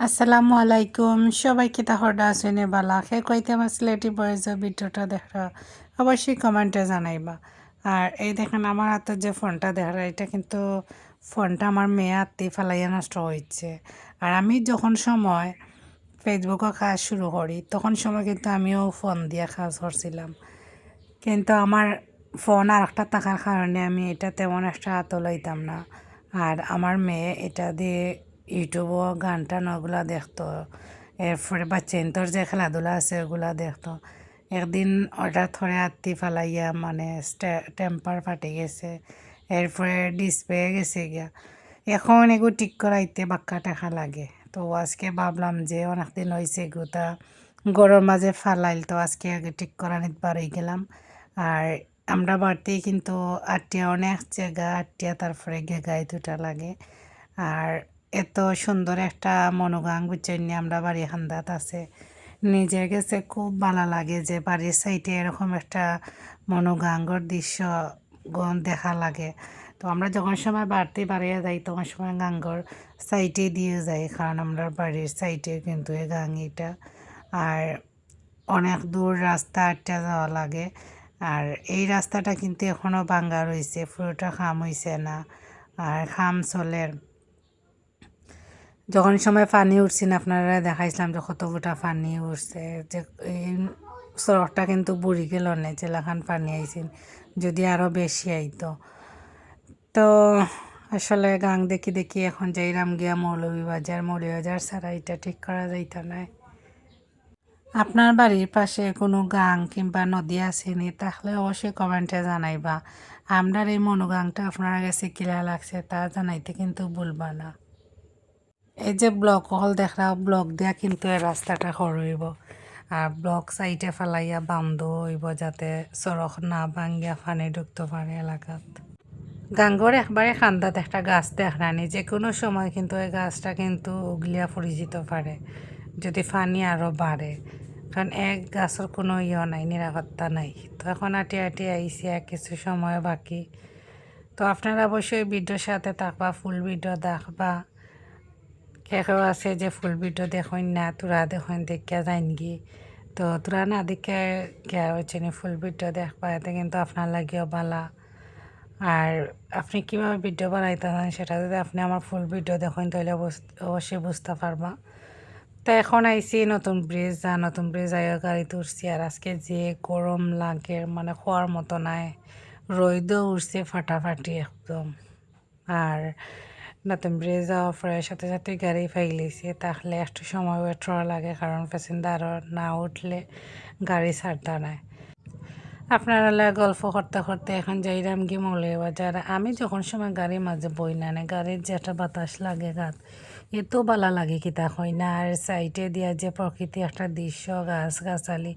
আসসালামু আলাইকুম সবাইকে তাহলে আসেনে বালা খে কইতে আমার সিলেটি বয়েজ ভিডিওটা দেখা অবশ্যই কমেন্টে জানাইবা। আর এই দেখেন আমার হাতে যে ফোনটা দেখা এটা কিন্তু ফোনটা আমার মেয়ে হাতে ফেলাইয়া নষ্ট হয়েছে। আর আমি যখন সময় ফেসবুকে কাজ শুরু করি তখন সময় কিন্তু আমিও ফোন দিয়ে কাজ করছিলাম, কিন্তু আমার ফোন আর একটা থাকার কারণে আমি এটা তেমন একটা হাত লইতাম না। আর আমার মেয়ে এটা দিয়ে ইউটিউবও গান টান ওগুলা দেখতো, এরপরে বাচ্চাইন্তর যে খেলাধুলা আছে ওগুলা দেখতো। একদিন ওটা থরে হাতি ফালাইয়া মানে টেম্পার ফাটে গেছে, এরপরে ডিসপ্লে গেছে গিয়া। এখন এগু ঠিক করাইতে বাক্কা টাকা লাগে। তো আজকে ভাবলাম যে অনেকদিন হয়েছে এগুতা গরুর মাঝে ফালাইল, তো আজকে আগে ঠিক করা নিতে পারি গেলাম। আর আমরা বাড়তেই কিন্তু আটটিয়া অনেক জায়গা আটটিয়া তারপরে গেগাই দুটা লাগে। আর এত সুন্দর একটা মনোগাং বুঝছেন আমরা বাড়ি খান্দাত আছে, নিজের কাছে খুব ভালো লাগে যে বাড়ির সাইডে এরকম একটা মনোগাঙ্গর দৃশ্য দেখা লাগে। তো আমরা যখন সময় বাড়তে বাড়িয়ে যাই তখন সময় গাঙ্গর সাইডে দিয়ে যাই, কারণ আমরা বাড়ির সাইডে কিন্তু এই গাঙ্গিটা। আর অনেক দূর রাস্তা আটটা যাওয়া লাগে। আর এই রাস্তাটা কিন্তু এখনও ভাঙ্গা রয়েছে, পুরোটা খাম হয়েছে না। আর খাম চলের যখন সময় পানি উঠছে না আপনারা দেখাইছিলাম যে কত ফুটা পানি উঠছে, যে এই সড়কটা কিন্তু বুড়ি গেল না জেলাখান পানি আইছেন, যদি আরও বেশি আইতো। তো আসলে গাং দেখি দেখি এখন যাইরাম গিয়া মৌলভীবাজার ছাড়া এটা ঠিক করা যাইতো না। আপনার বাড়ির পাশে কোনো গাং কিংবা নদী আসেনি তাহলে অবশ্যই কমেন্টে জানাইবা। আমরার এই মনোগাংটা আপনার কাছে কিলা লাগছে তা জানাইতে কিন্তু ভুলবা না। এই যে ব্লক হল দেখা ব্লক দিয়া কিন্তু এই রাস্তাটা হইব। আর ব্লক সাইডে ফেলাইয়া বান্ধ হইব যাতে সড়ক না ভাঙ্গিয়া ফানি ঢুকতে পারে এলাকাত। গাঙ্গর একবারে খান্দাত একটা গাছ দেখানি, যে কোনো সময় কিন্তু এই গাছটা কিন্তু উগলিয়া পড়ে যেতে পারে যদি ফানি আরও বাড়ে, কারণ এক গাছের কোনো নাই, নিরাপত্তা নাই। তো এখন আটি আটি আইসি আর কিছু সময় বাকি। তো আপনারা অবশ্যই ভিডিওর সাথে থাকবা, ফুল ভিডিও দেখবা। কেউ আছে যে ফুল ভিডিও দেখেন না, তোরা দেখেন দেখিয়া যাইনগি। তো তোরা না দেখে কে হচ্ছে ফুল ভিডিও দেখবা, এতে কিন্তু আপনার লাগিও বালা। আর আপনি কীভাবে ভিডিও বানাইতে চান সেটা যদি আপনি আমার ফুল ভিডিও দেখেন তাহলে অবশ্যই বুঝতে পারবা। তো এখন আইসি নতুন ব্রিজ, নতুন ব্রিজ আইয়া গাড়িতে উঠছি। আর আজকে যে গরম লাগে মানে খোয়ার মতো নাই, রোদও উঠছে ফাটাফাটি একদম। আর নতুন ব্রিজ যাওয়ার পরে সাথে সাথে গাড়ি ফাইলেছে, তাহলে একটু সময় ওয়েট করা লাগে, কারণ প্যাসেঞ্জার না উঠলে গাড়ি ছাড়তে নাই। আপনারা গল্প করতে করতে এখন যাইরাম কি মৌলভীবাজার। আমি যখন সময় গাড়ির মাঝে বই না গাড়ির যে একটা বাতাস লাগে গাত এত ভালো লাগে কি তা হয় না। আর সাইডে দিয়া যে প্রকৃতি একটা দৃশ্য গাছ গাছালি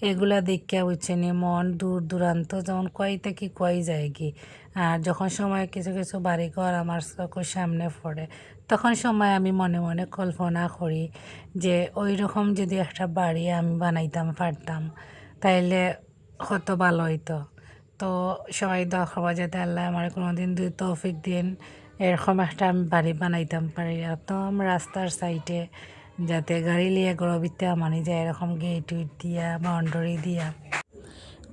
এগুলা দেখিয়া বুঝছে নি মন দূর দূরান্ত যেমন কয়তে কি কয় যায় কি। আর যখন সময় কিছু কিছু বাড়িঘর আমার চোখের সামনে পড়ে তখন সময় আমি মনে মনে কল্পনা করি যে ওই রকম যদি একটা বাড়ি আমি বানাইতাম পারতাম তাইলে কত ভালো হইতো। তো সবাই দোয়া করবা যাতে আল্লাহ আমার কোনো দিন দুই তৌফিক দিন এরকম একটা আমি বাড়ি বানাইতাম পারি একদম রাস্তার সাইডে, যাতে গাড়ি লিয়ে গড়বিতে মানি যায় এরকম গেট উইট দিয়া বাউন্ডারি দিয়া।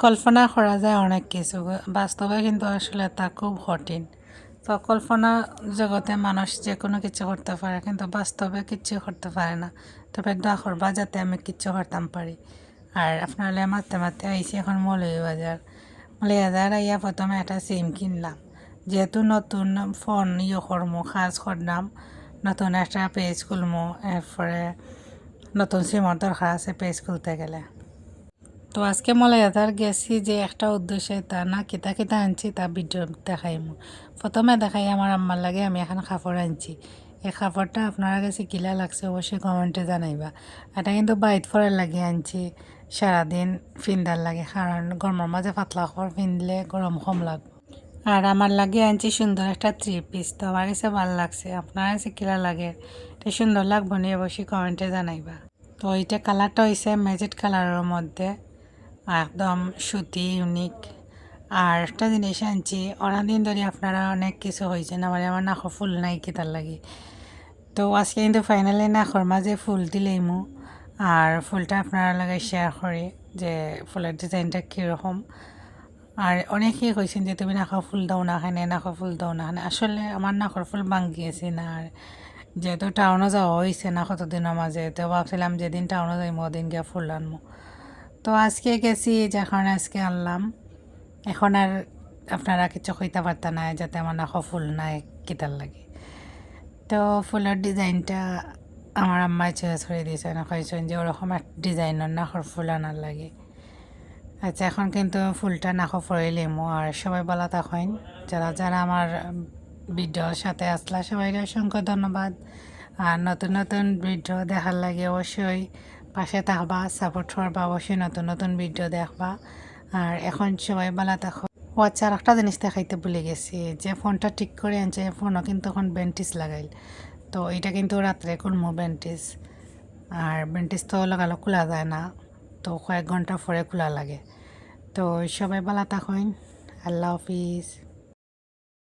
কল্পনা করা যায় অনেক কিছু, বাস্তবে কিন্তু আসলে তা খুব কঠিন। তো কল্পনা জগতে মানুষ যে কোনো কিছু করতে পারে, কিন্তু বাস্তবে কিচ্ছু করতে পারে না। তবে দোয়া করবা যাতে আমি কিচ্ছু করতাম পারি। আর আপনারা মারতে মারতে আইসি এখন মৌলভীবাজার আইয়া প্রথমে একটা সিম কিনলাম, যেহেতু নতুন ফোন করবো কাজ করলাম, নতুন একটা পেজ খুলবো, এরপরে নতুন সিমর দরকার আছে পেজ খুলতে গেলে। তো আজকে মৌলভীবাজার গেছি যে একটা উদ্দেশ্যে, তা না কিতা কিতা আনছি তা ভিডিও দেখাইমু। প্রথমে দেখাই আমার আম্মার লাগে আমি এখন কাপড় আনছি। এই কাপড়টা আপনারা কাছে কিলা লাগছে অবশ্যই কমেন্টে জানাইবা। এটা কিন্তু বাইট ফরার লাগে আনছি, সারাদিন ফিন্দার লাগে, কারণ গরমের মাঝে পাতলা কাপড় পিনলে গরম কম লাগবে। আর আমার লাগে আনছি সুন্দর একটা 3 পিস, তো আমার কাছে ভালো লাগছে। আপনার কাছে কিলা লাগে এটা সুন্দর লাগবো নি অবশ্যই কমেন্টে জানাইবা। তো এইটা কালারটা হয়েছে ম্যাজেট কালারের মধ্যে, একদম সুতি ইউনিক। আর একটা জিনিস আনছি অনেকদিন ধরে আপনারা অনেক কিছু হয়েছে না মানে আমার নাক ফুল নাই কি তার লাগে। তো আজকে কিন্তু ফাইনালি না মাঝে ফুল দিলেইমু আর ফুলটা আপনারা লাগে শেয়ার করি যে ফুলের ডিজাইনটা কীরকম। আর অনেকেই কইছেন যে তুমি নাখা ফুল দাও না খানে নাখা ফুল দাও না খানে, আসলে আমার নাখর ফুল ভাঙ্গিয়েছি না। আর যেহেতু টাউনও যাওয়া হয়েছে না কতদিনের মাঝে, তো ভাবছিলাম যেদিন টাউনও যাইমো ওদিন গিয়ে ফুল আনবো। তো আজকে গেছি, যে কারণে আজকে আনলাম। এখন আর আপনারা কিছু কইতে পারতা না যাতে আমার নাখা ফুল নাই কিতার লাগে। তো ফুলের ডিজাইনটা আমার আম্মাই চয়েস করে দিয়েছে না, কয়েছেন যে ওরকম এক ডিজাইনের নাখর ফুল আনার লাগে। আচ্ছা, এখন কিন্তু ফুলটা নাখো ফরাইলেমো। আর সবাই বলা থাকেন, যারা যারা আমার ভিডিওর সাথে আসলা সবাইকে অসংখ্য ধন্যবাদ। আর নতুন নতুন ভিডিও দেখার লাগে অবশ্যই পাশে থাকবা, সাপোর্ট করবা, অবশ্যই নতুন নতুন ভিডিও দেখবা। আর এখন সবাই বলা থাকো। ও আচ্ছা, আর একটা জিনিস দেখাইতে ভুলে গেছি, যে ফোনটা ঠিক করে আনছে ফোনও কিন্তু এখন বেন্টিস লাগাইল। তো এটা কিন্তু রাত্রে করবো বেন্টিস। আর বেন্টিস তো লাগালো খোলা যায় না, তো কয়েক ঘন্টা পরে খোলা লাগে। তো সবাই ভালো থাকুন। আল্লাহ হাফিজ।